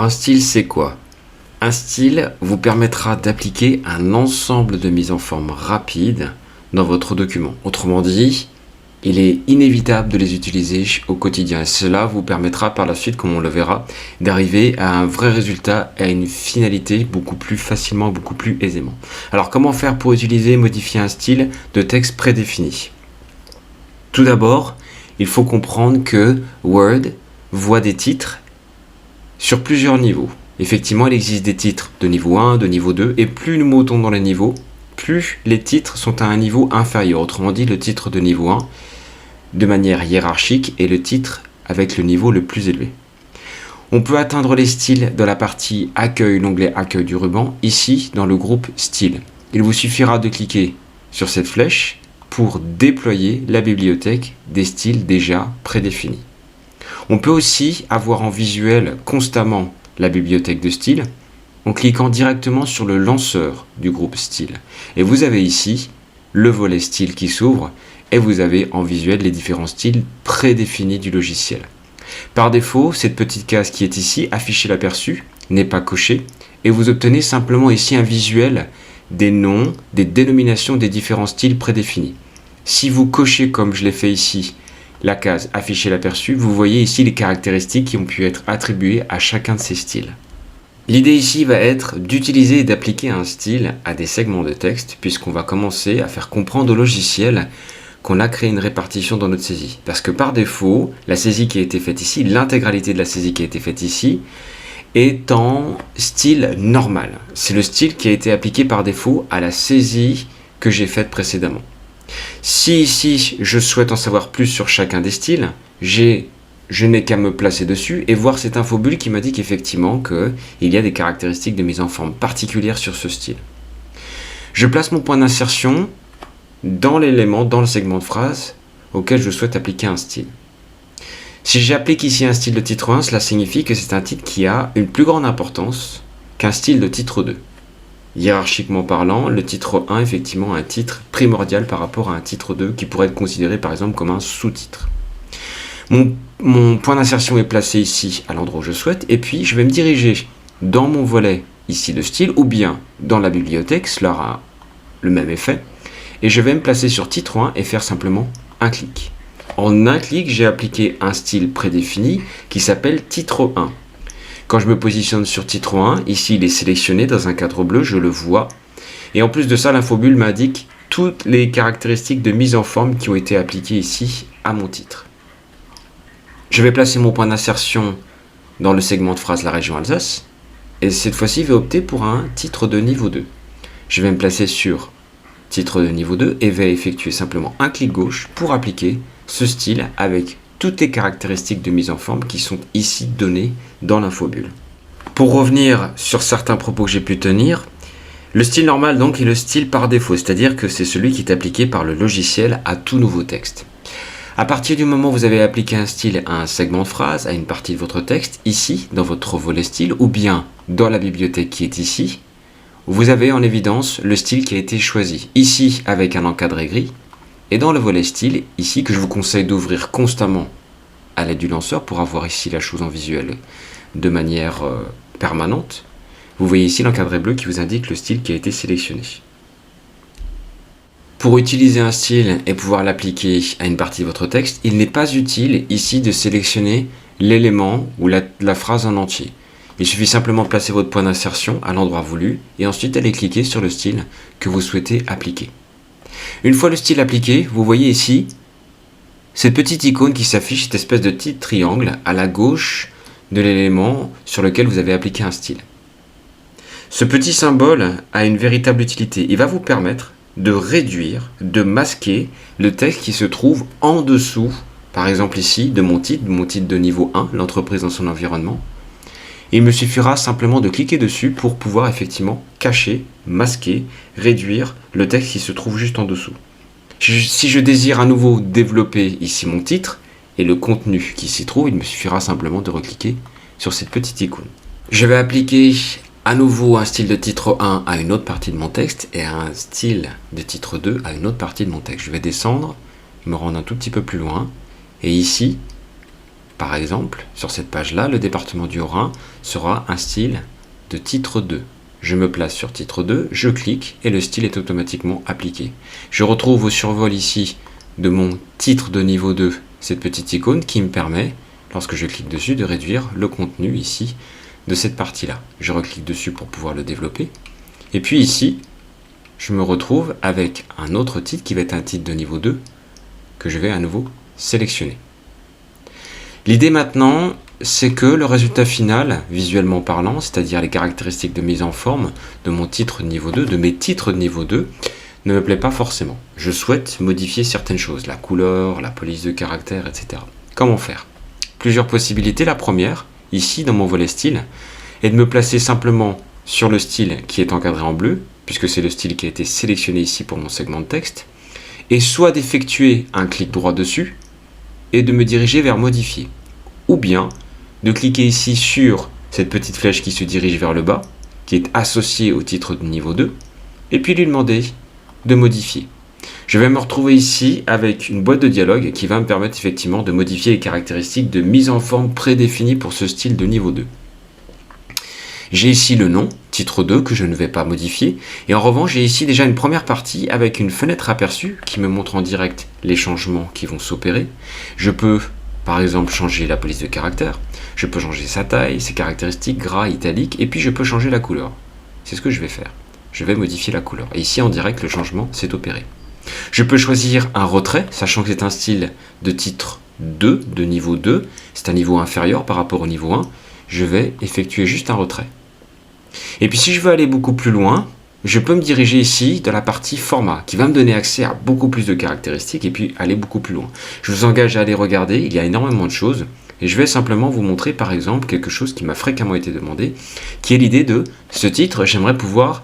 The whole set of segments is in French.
Alors un style, c'est quoi? Un style vous permettra d'appliquer un ensemble de mises en forme rapides dans votre document. Autrement dit, il est inévitable de les utiliser au quotidien. Et cela vous permettra par la suite, comme on le verra, d'arriver à un vrai résultat et à une finalité beaucoup plus facilement, beaucoup plus aisément. Alors comment faire pour utiliser et modifier un style de texte prédéfini? Tout d'abord, il faut comprendre que Word voit des titres sur plusieurs niveaux. Effectivement, il existe des titres de niveau 1, de niveau 2, et plus nous montons dans les niveaux, plus les titres sont à un niveau inférieur. Autrement dit, le titre de niveau 1, de manière hiérarchique, est le titre avec le niveau le plus élevé. On peut atteindre les styles de la partie Accueil, l'onglet Accueil du ruban, ici dans le groupe Style. Il vous suffira de cliquer sur cette flèche pour déployer la bibliothèque des styles déjà prédéfinis. On peut aussi avoir en visuel constamment la bibliothèque de style en cliquant directement sur le lanceur du groupe style. Et vous avez ici le volet style qui s'ouvre et vous avez en visuel les différents styles prédéfinis du logiciel. Par défaut, cette petite case qui est ici, afficher l'aperçu, n'est pas cochée et vous obtenez simplement ici un visuel des noms, des dénominations des différents styles prédéfinis. Si vous cochez comme je l'ai fait ici, la case afficher l'aperçu, vous voyez ici les caractéristiques qui ont pu être attribuées à chacun de ces styles. L'idée ici va être d'utiliser et d'appliquer un style à des segments de texte puisqu'on va commencer à faire comprendre au logiciel qu'on a créé une répartition dans notre saisie. Parce que par défaut, la saisie qui a été faite ici, l'intégralité de la saisie qui a été faite ici, est en style normal. C'est le style qui a été appliqué par défaut à la saisie que j'ai faite précédemment. Si ici je souhaite en savoir plus sur chacun des styles, je n'ai qu'à me placer dessus et voir cette infobulle qui m'indique effectivement qu'il y a des caractéristiques de mise en forme particulières sur ce style. Je place mon point d'insertion dans l'élément, dans le segment de phrase auquel je souhaite appliquer un style. Si j'applique ici un style de titre 1, cela signifie que c'est un titre qui a une plus grande importance qu'un style de titre 2. Hiérarchiquement parlant, le titre 1 effectivement a un titre primordial par rapport à un titre 2 qui pourrait être considéré par exemple comme un sous-titre. Mon point d'insertion est placé ici à l'endroit où je souhaite et puis je vais me diriger dans mon volet ici de style ou bien dans la bibliothèque, cela aura le même effet et je vais me placer sur titre 1 et faire simplement un clic. En un clic, j'ai appliqué un style prédéfini qui s'appelle titre 1. Quand je me positionne sur titre 1, ici il est sélectionné dans un cadre bleu, je le vois. Et en plus de ça, l'infobulle m'indique toutes les caractéristiques de mise en forme qui ont été appliquées ici à mon titre. Je vais placer mon point d'insertion dans le segment de phrase La Région Alsace. Et cette fois-ci, je vais opter pour un titre de niveau 2. Je vais me placer sur titre de niveau 2 et vais effectuer simplement un clic gauche pour appliquer ce style avec toutes les caractéristiques de mise en forme qui sont ici données dans l'infobulle. Pour revenir sur certains propos que j'ai pu tenir, le style normal donc est le style par défaut, c'est-à-dire que c'est celui qui est appliqué par le logiciel à tout nouveau texte. À partir du moment où vous avez appliqué un style à un segment de phrase, à une partie de votre texte, ici dans votre volet style, ou bien dans la bibliothèque qui est ici, vous avez en évidence le style qui a été choisi, ici avec un encadré gris, et dans le volet style, ici, que je vous conseille d'ouvrir constamment à l'aide du lanceur pour avoir ici la chose en visuel de manière permanente, vous voyez ici l'encadré bleu qui vous indique le style qui a été sélectionné. Pour utiliser un style et pouvoir l'appliquer à une partie de votre texte, il n'est pas utile ici de sélectionner l'élément ou la phrase en entier. Il suffit simplement de placer votre point d'insertion à l'endroit voulu et ensuite aller cliquer sur le style que vous souhaitez appliquer. Une fois le style appliqué, vous voyez ici cette petite icône qui s'affiche, cette espèce de petit triangle à la gauche de l'élément sur lequel vous avez appliqué un style. Ce petit symbole a une véritable utilité. Il va vous permettre de réduire, de masquer le texte qui se trouve en dessous, par exemple ici, de mon titre de niveau 1, l'entreprise dans son environnement. Il me suffira simplement de cliquer dessus pour pouvoir effectivement cacher, masquer, réduire le texte qui se trouve juste en dessous. Si je désire à nouveau développer ici mon titre et le contenu qui s'y trouve, il me suffira simplement de recliquer sur cette petite icône. Je vais appliquer à nouveau un style de titre 1 à une autre partie de mon texte et un style de titre 2 à une autre partie de mon texte. Je vais descendre, me rendre un tout petit peu plus loin et ici, Par exemple, sur cette page-là, le département du Haut-Rhin sera un style de titre 2. Je me place sur titre 2, je clique et le style est automatiquement appliqué. Je retrouve au survol ici de mon titre de niveau 2 cette petite icône qui me permet, lorsque je clique dessus, de réduire le contenu ici de cette partie-là. Je reclique dessus pour pouvoir le développer. Et puis ici, je me retrouve avec un autre titre qui va être un titre de niveau 2 que je vais à nouveau sélectionner. L'idée maintenant, c'est que le résultat final, visuellement parlant, c'est-à-dire les caractéristiques de mise en forme de mon titre de niveau 2, de mes titres de niveau 2, ne me plaît pas forcément. Je souhaite modifier certaines choses, la couleur, la police de caractère, etc. Comment faire? Plusieurs possibilités. La première, ici dans mon volet style, est de me placer simplement sur le style qui est encadré en bleu, puisque c'est le style qui a été sélectionné ici pour mon segment de texte, et soit d'effectuer un clic droit dessus, et de me diriger vers modifier. Ou bien de cliquer ici sur cette petite flèche qui se dirige vers le bas, qui est associée au titre de niveau 2, et puis lui demander de modifier. Je vais me retrouver ici avec une boîte de dialogue qui va me permettre effectivement de modifier les caractéristiques de mise en forme prédéfinies pour ce style de niveau 2. J'ai ici le nom, titre 2, que je ne vais pas modifier. Et en revanche, j'ai ici déjà une première partie avec une fenêtre aperçue qui me montre en direct les changements qui vont s'opérer. Je peux, par exemple, changer la police de caractère. Je peux changer sa taille, ses caractéristiques, gras, italique. Et puis, je peux changer la couleur. C'est ce que je vais faire. Je vais modifier la couleur. Et ici, en direct, le changement s'est opéré. Je peux choisir un retrait, sachant que c'est un style de titre 2, de niveau 2. C'est un niveau inférieur par rapport au niveau 1. Je vais effectuer juste un retrait. Et puis si je veux aller beaucoup plus loin, je peux me diriger ici dans la partie format, qui va me donner accès à beaucoup plus de caractéristiques et puis aller beaucoup plus loin. Je vous engage à aller regarder, il y a énormément de choses, et je vais simplement vous montrer par exemple quelque chose qui m'a fréquemment été demandé, qui est l'idée de ce titre. J'aimerais pouvoir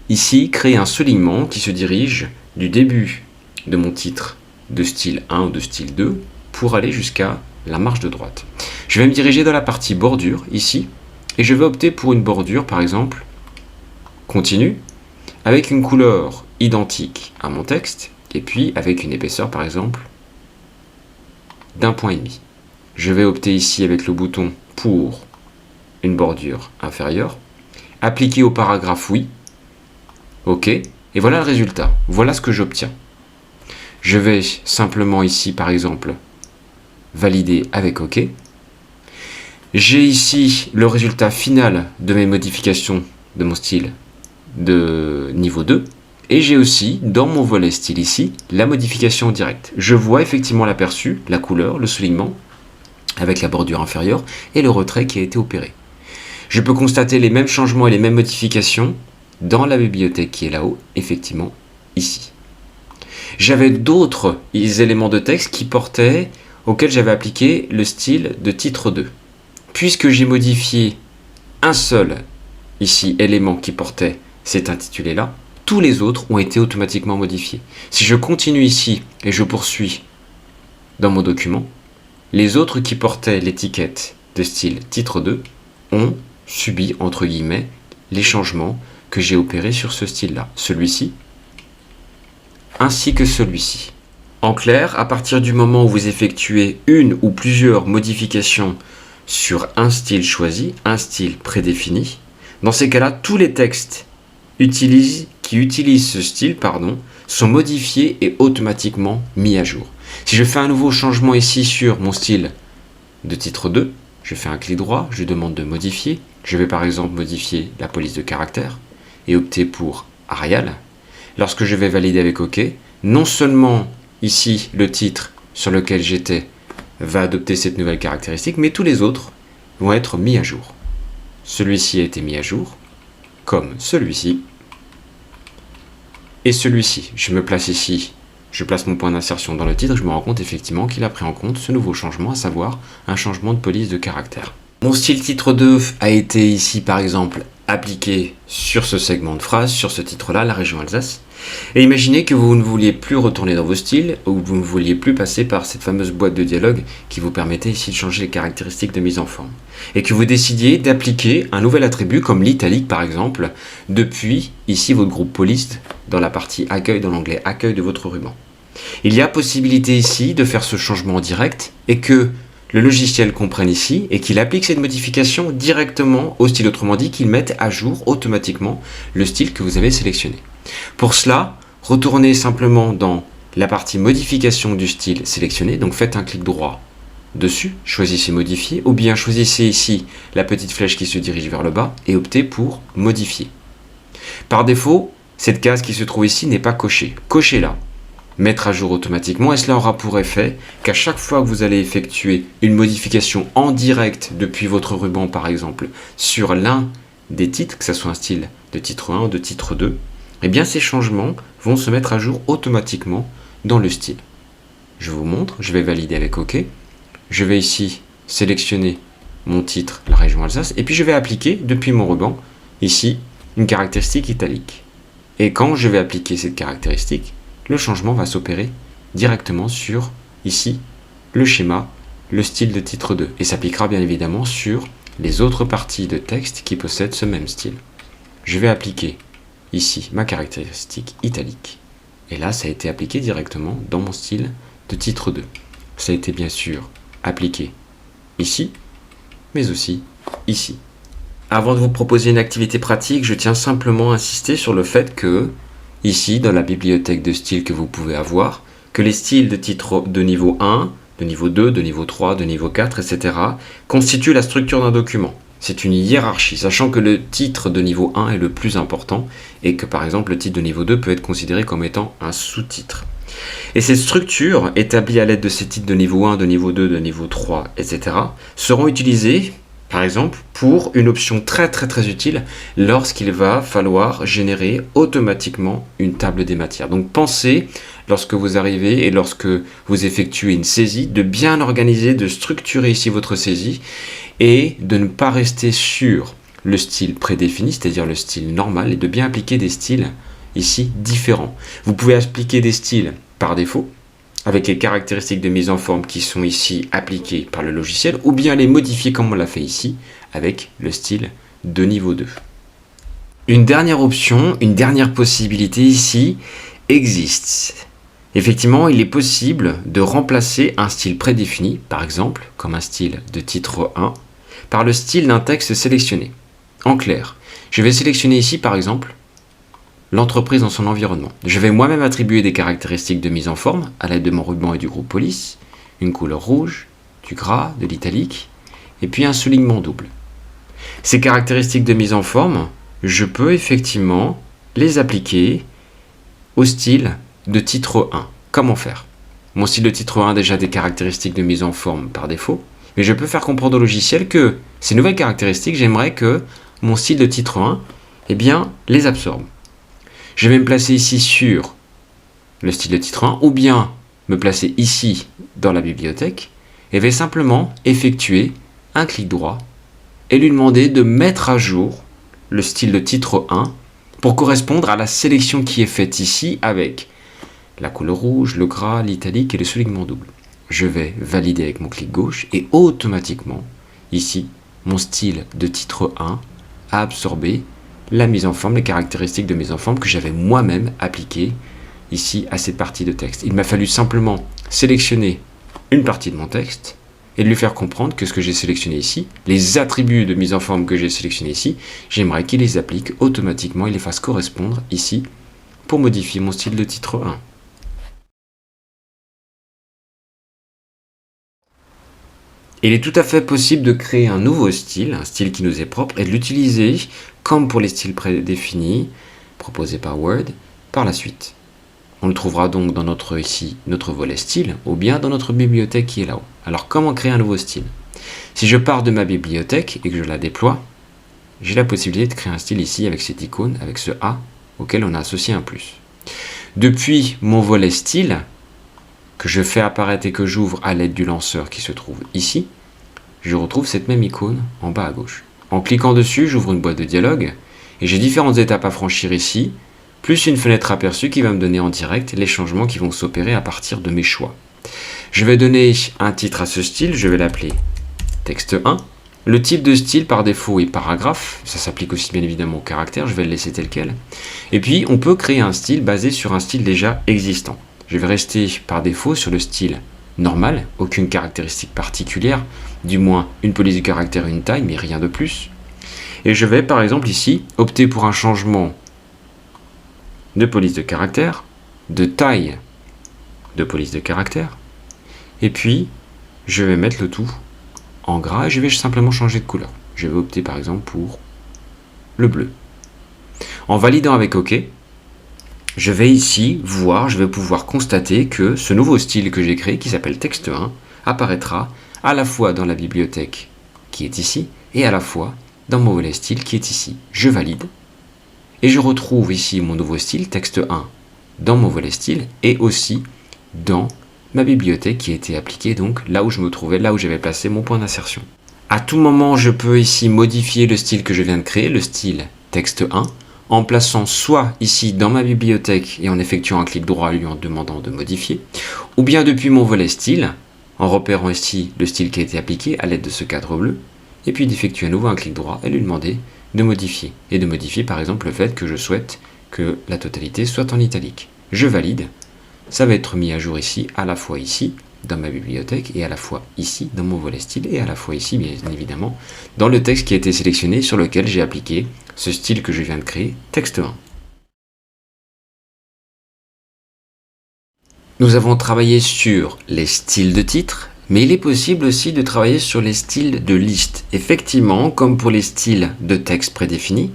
ici créer un soulignement qui se dirige du début de mon titre de style 1 ou de style 2 pour aller jusqu'à la marge de droite. Je vais me diriger dans la partie bordure ici, et je vais opter pour une bordure, par exemple, continue, avec une couleur identique à mon texte, et puis avec une épaisseur, par exemple, d'1,5 point. Je vais opter ici avec le bouton pour une bordure inférieure, appliquer au paragraphe oui, OK, et voilà le résultat. Voilà ce que j'obtiens. Je vais simplement ici, par exemple, valider avec OK. J'ai ici le résultat final de mes modifications de mon style de niveau 2. Et j'ai aussi, dans mon volet style ici, la modification directe. Je vois effectivement l'aperçu, la couleur, le soulignement, avec la bordure inférieure, et le retrait qui a été opéré. Je peux constater les mêmes changements et les mêmes modifications dans la bibliothèque qui est là-haut, effectivement, ici. J'avais d'autres éléments de texte auxquels j'avais appliqué le style de titre 2. Puisque j'ai modifié un seul, ici, élément qui portait cet intitulé-là, tous les autres ont été automatiquement modifiés. Si je continue ici et je poursuis dans mon document, les autres qui portaient l'étiquette de style titre 2 ont subi, entre guillemets, les changements que j'ai opérés sur ce style-là. Celui-ci, ainsi que celui-ci. En clair, à partir du moment où vous effectuez une ou plusieurs modifications sur un style choisi, un style prédéfini, dans ces cas-là, tous les textes qui utilisent ce style sont modifiés et automatiquement mis à jour. Si je fais un nouveau changement ici sur mon style de titre 2, je fais un clic droit, je demande de modifier. Je vais par exemple modifier la police de caractère et opter pour Arial. Lorsque je vais valider avec OK, non seulement ici le titre sur lequel j'étais va adopter cette nouvelle caractéristique, mais tous les autres vont être mis à jour. Celui-ci a été mis à jour, comme celui-ci, et celui-ci. Je me place ici, je place mon point d'insertion dans le titre, je me rends compte effectivement qu'il a pris en compte ce nouveau changement, à savoir un changement de police de caractère. Mon style titre 2 a été ici par exemple appliqué sur ce segment de phrase, sur ce titre-là, la région Alsace. Et imaginez que vous ne vouliez plus retourner dans vos styles ou que vous ne vouliez plus passer par cette fameuse boîte de dialogue qui vous permettait ici de changer les caractéristiques de mise en forme. Et que vous décidiez d'appliquer un nouvel attribut comme l'italique par exemple depuis ici votre groupe police dans la partie accueil, dans l'onglet accueil de votre ruban. Il y a possibilité ici de faire ce changement en direct et que le logiciel comprenne ici et qu'il applique cette modification directement au style, autrement dit qu'il mette à jour automatiquement le style que vous avez sélectionné. Pour cela, retournez simplement dans la partie modification du style sélectionné, donc faites un clic droit dessus, choisissez modifier, ou bien choisissez ici la petite flèche qui se dirige vers le bas et optez pour modifier. Par défaut, cette case qui se trouve ici n'est pas cochée. Cochez-la. Mettre à jour automatiquement, et cela aura pour effet qu'à chaque fois que vous allez effectuer une modification en direct depuis votre ruban par exemple sur l'un des titres, que ce soit un style de titre 1 ou de titre 2, eh bien ces changements vont se mettre à jour automatiquement dans le style. Je vous montre, je vais valider avec OK. Je vais ici sélectionner mon titre, la région Alsace, et puis je vais appliquer depuis mon ruban ici une caractéristique italique. Et quand je vais appliquer cette caractéristique, le changement va s'opérer directement sur, ici, le schéma, le style de titre 2. Et s'appliquera bien évidemment sur les autres parties de texte qui possèdent ce même style. Je vais appliquer ici ma caractéristique italique. Et là, ça a été appliqué directement dans mon style de titre 2. Ça a été bien sûr appliqué ici, mais aussi ici. Avant de vous proposer une activité pratique, je tiens simplement à insister sur le fait que ici, dans la bibliothèque de styles que vous pouvez avoir, que les styles de titre de niveau 1, de niveau 2, de niveau 3, de niveau 4, etc. constituent la structure d'un document. C'est une hiérarchie, sachant que le titre de niveau 1 est le plus important et que par exemple le titre de niveau 2 peut être considéré comme étant un sous-titre. Et ces structures, établies à l'aide de ces titres de niveau 1, de niveau 2, de niveau 3, etc., seront utilisées par exemple, pour une option très utile lorsqu'il va falloir générer automatiquement une table des matières. Donc pensez, lorsque vous arrivez et lorsque vous effectuez une saisie, de bien organiser, de structurer ici votre saisie et de ne pas rester sur le style prédéfini, c'est-à-dire le style normal, et de bien appliquer des styles ici différents. Vous pouvez appliquer des styles par défaut, avec les caractéristiques de mise en forme qui sont ici appliquées par le logiciel, ou bien les modifier comme on l'a fait ici, avec le style de niveau 2. Une dernière option, une dernière possibilité ici existe. Effectivement, il est possible de remplacer un style prédéfini, par exemple, comme un style de titre 1, par le style d'un texte sélectionné. En clair, je vais sélectionner ici, par exemple, l'entreprise dans son environnement. Je vais moi-même attribuer des caractéristiques de mise en forme à l'aide de mon ruban et du groupe police, une couleur rouge, du gras, de l'italique, et puis un soulignement double. Ces caractéristiques de mise en forme, je peux effectivement les appliquer au style de titre 1. Comment faire? Mon style de titre 1 a déjà des caractéristiques de mise en forme par défaut, mais je peux faire comprendre au logiciel que ces nouvelles caractéristiques, j'aimerais que mon style de titre 1 les absorbe. Je vais me placer ici sur le style de titre 1 ou bien me placer ici dans la bibliothèque et vais simplement effectuer un clic droit et lui demander de mettre à jour le style de titre 1 pour correspondre à la sélection qui est faite ici avec la couleur rouge, le gras, l'italique et le soulignement double. Je vais valider avec mon clic gauche et automatiquement, ici, mon style de titre 1 a absorbé la mise en forme, les caractéristiques de mise en forme que j'avais moi-même appliquées ici à cette partie de texte. Il m'a fallu simplement sélectionner une partie de mon texte et de lui faire comprendre que ce que j'ai sélectionné ici, les attributs de mise en forme que j'ai sélectionnés ici, j'aimerais qu'il les applique automatiquement et les fasse correspondre ici pour modifier mon style de titre 1. Il est tout à fait possible de créer un nouveau style, un style qui nous est propre, et de l'utiliser comme pour les styles prédéfinis proposés par Word par la suite. On le trouvera donc dans notre volet style ou bien dans notre bibliothèque qui est là-haut. Alors comment créer un nouveau style? Si je pars de ma bibliothèque et que je la déploie, j'ai la possibilité de créer un style ici avec cette icône, avec ce A auquel on a associé un plus. Depuis mon volet style, que je fais apparaître et que j'ouvre à l'aide du lanceur qui se trouve ici, je retrouve cette même icône en bas à gauche. En cliquant dessus, j'ouvre une boîte de dialogue et j'ai différentes étapes à franchir ici, plus une fenêtre aperçue qui va me donner en direct les changements qui vont s'opérer à partir de mes choix. Je vais donner un titre à ce style, je vais l'appeler texte 1. Le type de style par défaut est paragraphe, ça s'applique aussi bien évidemment au caractère, je vais le laisser tel quel. Et puis on peut créer un style basé sur un style déjà existant. Je vais rester par défaut sur le style normale, aucune caractéristique particulière, du moins une police de caractère et une taille, mais rien de plus. Et je vais par exemple ici opter pour un changement de police de caractère, de taille de police de caractère, et puis je vais mettre le tout en gras et je vais simplement changer de couleur. Je vais opter par exemple pour le bleu. En validant avec OK, je vais ici voir, je vais pouvoir constater que ce nouveau style que j'ai créé, qui s'appelle texte 1, apparaîtra à la fois dans la bibliothèque qui est ici et à la fois dans mon volet style qui est ici. Je valide et je retrouve ici mon nouveau style texte 1 dans mon volet style et aussi dans ma bibliothèque qui a été appliquée donc là où je me trouvais, là où j'avais placé mon point d'insertion. À tout moment, je peux ici modifier le style que je viens de créer, le style texte 1, en plaçant soit ici dans ma bibliothèque et en effectuant un clic droit lui en demandant de modifier, ou bien depuis mon volet style, en repérant ici le style qui a été appliqué à l'aide de ce cadre bleu, et puis d'effectuer à nouveau un clic droit et lui demander de modifier. Et de modifier par exemple le fait que je souhaite que la totalité soit en italique. Je valide, ça va être mis à jour ici, à la fois ici, dans ma bibliothèque, et à la fois ici, dans mon volet style, et à la fois ici, bien évidemment, dans le texte qui a été sélectionné sur lequel j'ai appliqué ce style que je viens de créer, texte 1. Nous avons travaillé sur les styles de titres, mais il est possible aussi de travailler sur les styles de liste. Effectivement, comme pour les styles de texte prédéfinis,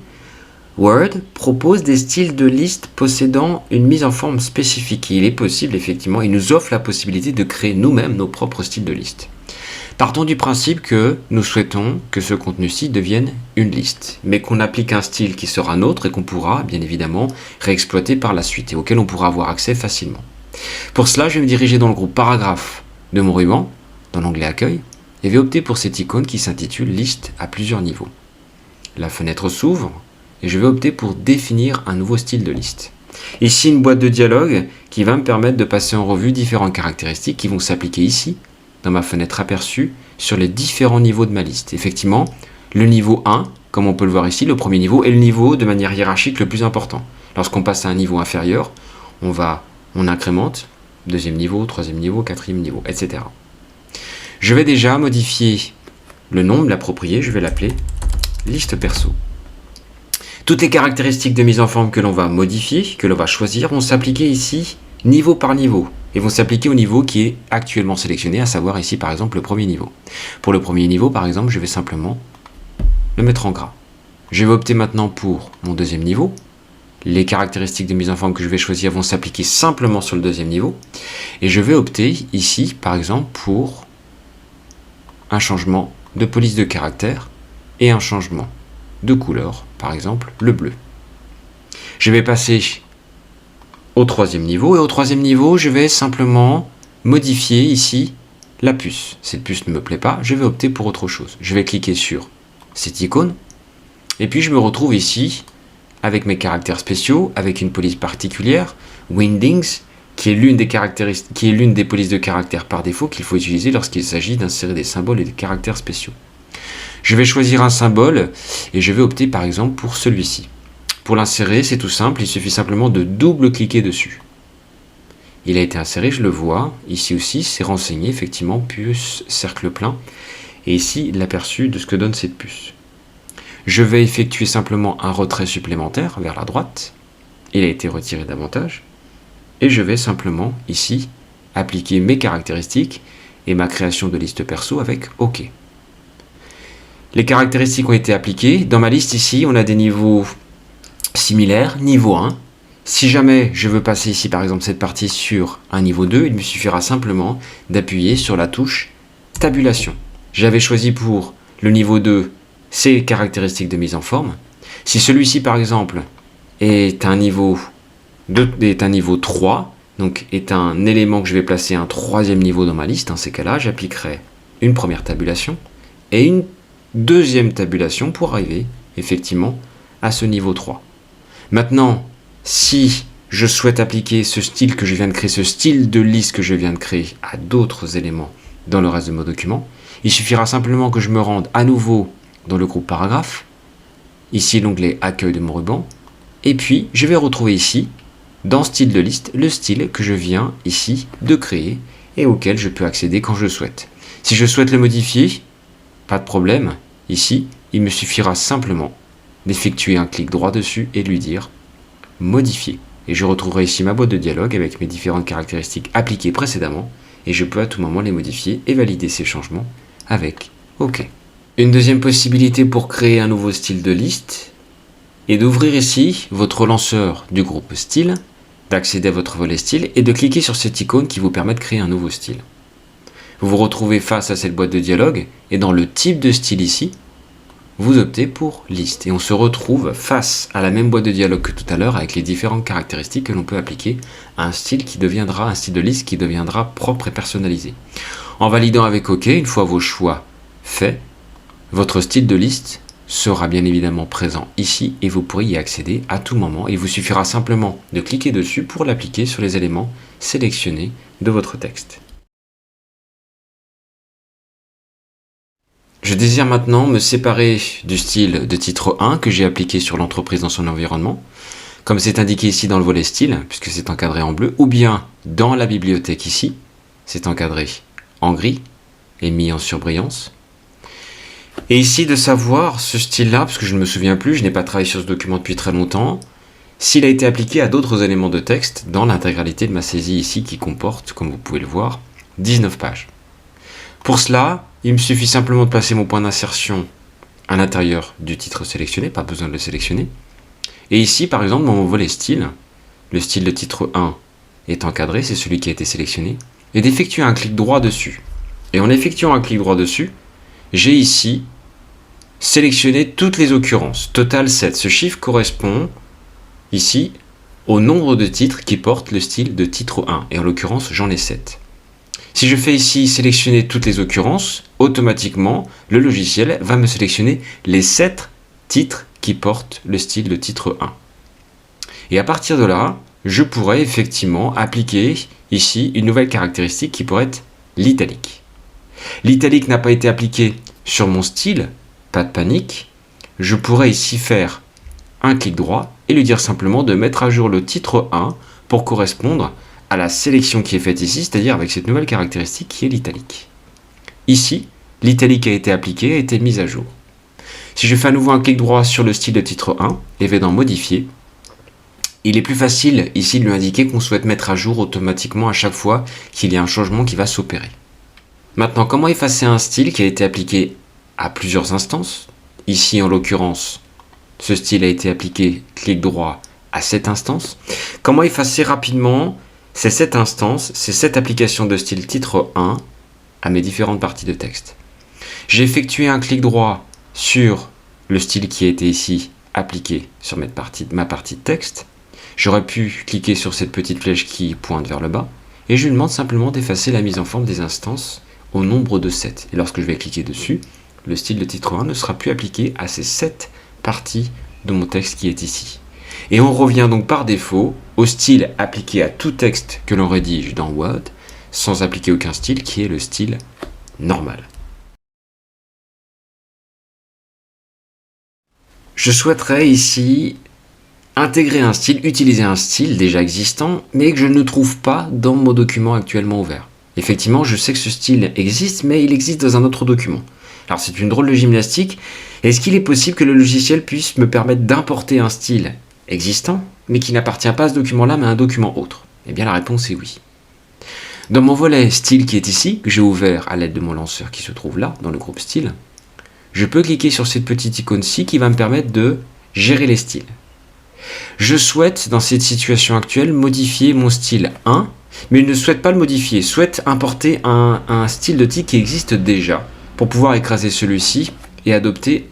Word propose des styles de liste possédant une mise en forme spécifique. Il est possible, effectivement, il nous offre la possibilité de créer nous-mêmes nos propres styles de liste. Partons du principe que nous souhaitons que ce contenu-ci devienne une liste, mais qu'on applique un style qui sera nôtre et qu'on pourra, bien évidemment, réexploiter par la suite et auquel on pourra avoir accès facilement. Pour cela, je vais me diriger dans le groupe paragraphe de mon ruban, dans l'onglet accueil, et vais opter pour cette icône qui s'intitule liste à plusieurs niveaux. La fenêtre s'ouvre et je vais opter pour définir un nouveau style de liste. Ici, une boîte de dialogue qui va me permettre de passer en revue différentes caractéristiques qui vont s'appliquer ici, dans ma fenêtre aperçue, sur les différents niveaux de ma liste. Effectivement, le niveau 1, comme on peut le voir ici, le premier niveau, est le niveau de manière hiérarchique le plus important. Lorsqu'on passe à un niveau inférieur, on incrémente, deuxième niveau, troisième niveau, quatrième niveau, etc. Je vais déjà modifier le nom, me l'approprier, je vais l'appeler liste perso. Toutes les caractéristiques de mise en forme que l'on va modifier, que l'on va choisir, vont s'appliquer ici niveau par niveau et vont s'appliquer au niveau qui est actuellement sélectionné, à savoir ici par exemple le premier niveau. Pour le premier niveau par exemple, je vais simplement le mettre en gras. Je vais opter maintenant pour mon deuxième niveau. Les caractéristiques de mise en forme que je vais choisir vont s'appliquer simplement sur le deuxième niveau et je vais opter ici par exemple pour un changement de police de caractère et un changement de couleur, par exemple le bleu. Je vais passer au troisième niveau et au troisième niveau je vais simplement modifier ici la puce. Cette puce ne me plaît pas, je vais opter pour autre chose. Je vais cliquer sur cette icône et puis je me retrouve ici avec mes caractères spéciaux, avec une police particulière, Windings, qui est l'une des polices de caractère par défaut qu'il faut utiliser lorsqu'il s'agit d'insérer des symboles et des caractères spéciaux. Je vais choisir un symbole et je vais opter par exemple pour celui-ci. Pour l'insérer, c'est tout simple, il suffit simplement de double-cliquer dessus. Il a été inséré, je le vois. Ici aussi, c'est renseigné, effectivement, puce, cercle plein. Et ici, l'aperçu de ce que donne cette puce. Je vais effectuer simplement un retrait supplémentaire vers la droite. Il a été retiré davantage. Et je vais simplement, ici, appliquer mes caractéristiques et ma création de liste perso avec OK. Les caractéristiques ont été appliquées. Dans ma liste ici, on a des niveaux similaires. Niveau 1. Si jamais je veux passer ici, par exemple, cette partie sur un niveau 2, il me suffira simplement d'appuyer sur la touche tabulation. J'avais choisi pour le niveau 2 ces caractéristiques de mise en forme. Si celui-ci, par exemple, est un niveau 3, donc est un élément que je vais placer un troisième niveau dans ma liste, dans ces cas-là, j'appliquerai une première tabulation et une deuxième tabulation pour arriver effectivement à ce niveau 3. Maintenant, si je souhaite appliquer ce style que je viens de créer, ce style de liste que je viens de créer à d'autres éléments dans le reste de mon document, il suffira simplement que je me rende à nouveau dans le groupe paragraphe, ici l'onglet accueil de mon ruban, et puis je vais retrouver ici, dans style de liste, le style que je viens ici de créer et auquel je peux accéder quand je souhaite. Si je souhaite le modifier, pas de problème. Ici, il me suffira simplement d'effectuer un clic droit dessus et de lui dire « Modifier ». Et je retrouverai ici ma boîte de dialogue avec mes différentes caractéristiques appliquées précédemment et je peux à tout moment les modifier et valider ces changements avec OK. Une deuxième possibilité pour créer un nouveau style de liste est d'ouvrir ici votre lanceur du groupe style, d'accéder à votre volet style et de cliquer sur cette icône qui vous permet de créer un nouveau style. Vous vous retrouvez face à cette boîte de dialogue et dans le type de style ici, vous optez pour liste et on se retrouve face à la même boîte de dialogue que tout à l'heure avec les différentes caractéristiques que l'on peut appliquer à un style qui deviendra un style de liste qui deviendra propre et personnalisé. En validant avec OK, une fois vos choix faits, votre style de liste sera bien évidemment présent ici et vous pourrez y accéder à tout moment. Il vous suffira simplement de cliquer dessus pour l'appliquer sur les éléments sélectionnés de votre texte. Je désire maintenant me séparer du style de titre 1 que j'ai appliqué sur l'entreprise dans son environnement, comme c'est indiqué ici dans le volet style, puisque c'est encadré en bleu, ou bien dans la bibliothèque ici, c'est encadré en gris et mis en surbrillance. Et ici de savoir ce style-là, parce que je ne me souviens plus, je n'ai pas travaillé sur ce document depuis très longtemps, s'il a été appliqué à d'autres éléments de texte dans l'intégralité de ma saisie ici qui comporte, comme vous pouvez le voir, 19 pages. Pour cela, il me suffit simplement de placer mon point d'insertion à l'intérieur du titre sélectionné, pas besoin de le sélectionner. Et ici, par exemple, dans mon volet style, le style de titre 1 est encadré, c'est celui qui a été sélectionné, et d'effectuer un clic droit dessus. Et en effectuant un clic droit dessus, j'ai ici sélectionné toutes les occurrences, total 7. Ce chiffre correspond ici au nombre de titres qui portent le style de titre 1, et en l'occurrence, j'en ai 7. Si je fais ici sélectionner toutes les occurrences, automatiquement, le logiciel va me sélectionner les 7 titres qui portent le style de titre 1. Et à partir de là, je pourrais effectivement appliquer ici une nouvelle caractéristique qui pourrait être l'italique. L'italique n'a pas été appliqué sur mon style, pas de panique. Je pourrais ici faire un clic droit et lui dire simplement de mettre à jour le titre 1 pour correspondre à la sélection qui est faite ici, c'est-à-dire avec cette nouvelle caractéristique qui est l'italique. Ici, l'italique a été appliquée, a été mise à jour. Si je fais à nouveau un clic droit sur le style de titre 1 et vais dans Modifier, il est plus facile ici de lui indiquer qu'on souhaite mettre à jour automatiquement à chaque fois qu'il y a un changement qui va s'opérer. Maintenant, comment effacer un style qui a été appliqué à plusieurs instances? Ici, en l'occurrence, ce style a été appliqué, clic droit, à cette instance. Comment effacer rapidement cette instance, cette application de style titre 1 à mes différentes parties de texte? J'ai effectué un clic droit sur le style qui a été ici appliqué sur ma partie de texte. J'aurais pu cliquer sur cette petite flèche qui pointe vers le bas et je lui demande simplement d'effacer la mise en forme des instances au nombre de 7. Et lorsque je vais cliquer dessus, le style de titre 1 ne sera plus appliqué à ces 7 parties de mon texte qui est ici. Et on revient donc par défaut au style appliqué à tout texte que l'on rédige dans Word, sans appliquer aucun style, qui est le style normal. Je souhaiterais ici intégrer un style, utiliser un style déjà existant, mais que je ne trouve pas dans mon document actuellement ouvert. Effectivement, je sais que ce style existe, mais il existe dans un autre document. Alors c'est une drôle de gymnastique. Est-ce qu'il est possible que le logiciel puisse me permettre d'importer un style existant, mais qui n'appartient pas à ce document-là, mais à un document autre? Eh bien la réponse est oui. Dans mon volet style qui est ici, que j'ai ouvert à l'aide de mon lanceur qui se trouve là, dans le groupe style, je peux cliquer sur cette petite icône-ci qui va me permettre de gérer les styles. Je souhaite, dans cette situation actuelle, modifier mon style 1, mais je ne souhaite pas le modifier, je souhaite importer un style de titre qui existe déjà, pour pouvoir écraser celui-ci et adopter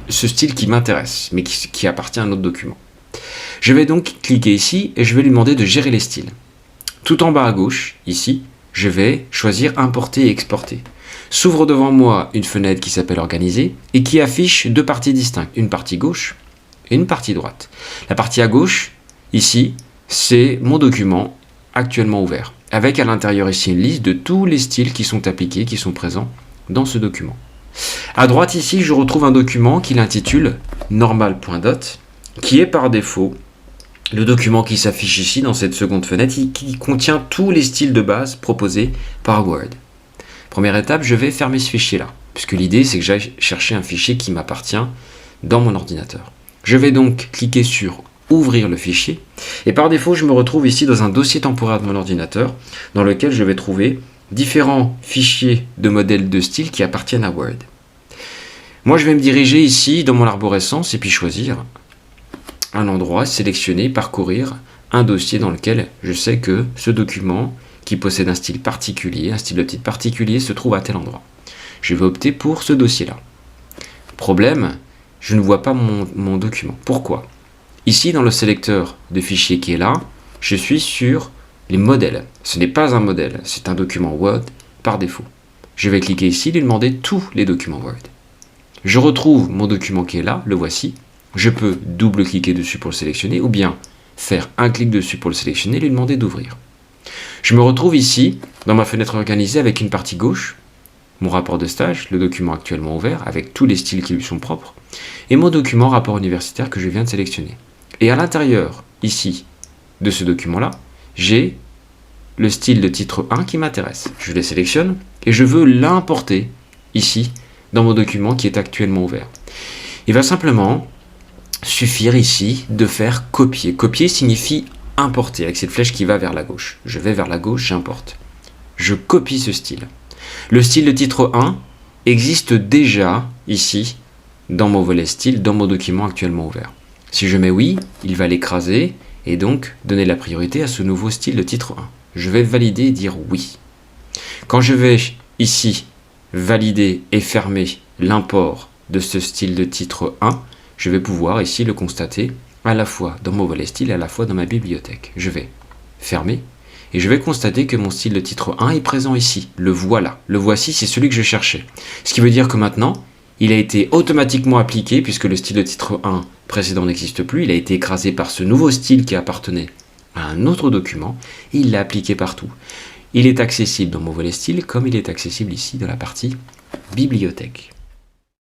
ce style qui m'intéresse, mais qui appartient à un autre document. Je vais donc cliquer ici et je vais lui demander de gérer les styles. Tout en bas à gauche, ici, je vais choisir Importer et exporter. S'ouvre devant moi une fenêtre qui s'appelle Organiser et qui affiche deux parties distinctes, une partie gauche et une partie droite. La partie à gauche, ici, c'est mon document actuellement ouvert, avec à l'intérieur ici une liste de tous les styles qui sont appliqués, qui sont présents dans ce document. À droite ici, je retrouve un document qui l'intitule normal.dot, qui est par défaut le document qui s'affiche ici dans cette seconde fenêtre, qui contient tous les styles de base proposés par Word. Première étape, je vais fermer ce fichier-là, puisque l'idée c'est que j'aille chercher un fichier qui m'appartient dans mon ordinateur. Je vais donc cliquer sur ouvrir le fichier, et par défaut je me retrouve ici dans un dossier temporaire de mon ordinateur, dans lequel je vais trouver différents fichiers de modèles de style qui appartiennent à Word. Moi je vais me diriger ici dans mon arborescence et puis choisir un endroit, sélectionner, parcourir un dossier dans lequel je sais que ce document qui possède un style particulier, un style de titre particulier, se trouve à tel endroit. Je vais opter pour ce dossier-là. Problème, je ne vois pas mon document. Pourquoi? Ici, dans le sélecteur de fichiers qui est là, je suis sur les modèles. Ce n'est pas un modèle, c'est un document Word par défaut. Je vais cliquer ici et lui demander tous les documents Word. Je retrouve mon document qui est là, le voici. Je peux double-cliquer dessus pour le sélectionner ou bien faire un clic dessus pour le sélectionner et lui demander d'ouvrir. Je me retrouve ici dans ma fenêtre organisée avec une partie gauche, mon rapport de stage, le document actuellement ouvert avec tous les styles qui lui sont propres et mon document rapport universitaire que je viens de sélectionner. Et à l'intérieur, ici, de ce document-là, j'ai le style de titre 1 qui m'intéresse. Je le sélectionne et je veux l'importer ici dans mon document qui est actuellement ouvert. Il va simplement suffire ici de faire copier. Copier signifie importer avec cette flèche qui va vers la gauche. Je vais vers la gauche, j'importe. Je copie ce style. Le style de titre 1 existe déjà ici dans mon volet style, dans mon document actuellement ouvert. Si je mets oui, il va l'écraser et donc donner la priorité à ce nouveau style de titre 1. Je vais valider et dire oui. Quand je vais ici valider et fermer l'import de ce style de titre 1, je vais pouvoir ici le constater à la fois dans mon volet style et à la fois dans ma bibliothèque. Je vais fermer et je vais constater que mon style de titre 1 est présent ici. Le voilà. Le voici, c'est celui que je cherchais. Ce qui veut dire que maintenant, il a été automatiquement appliqué puisque le style de titre 1 précédent n'existe plus. Il a été écrasé par ce nouveau style qui appartenait à un autre document et il l'a appliqué partout. Il est accessible dans mon volet style comme il est accessible ici dans la partie bibliothèque.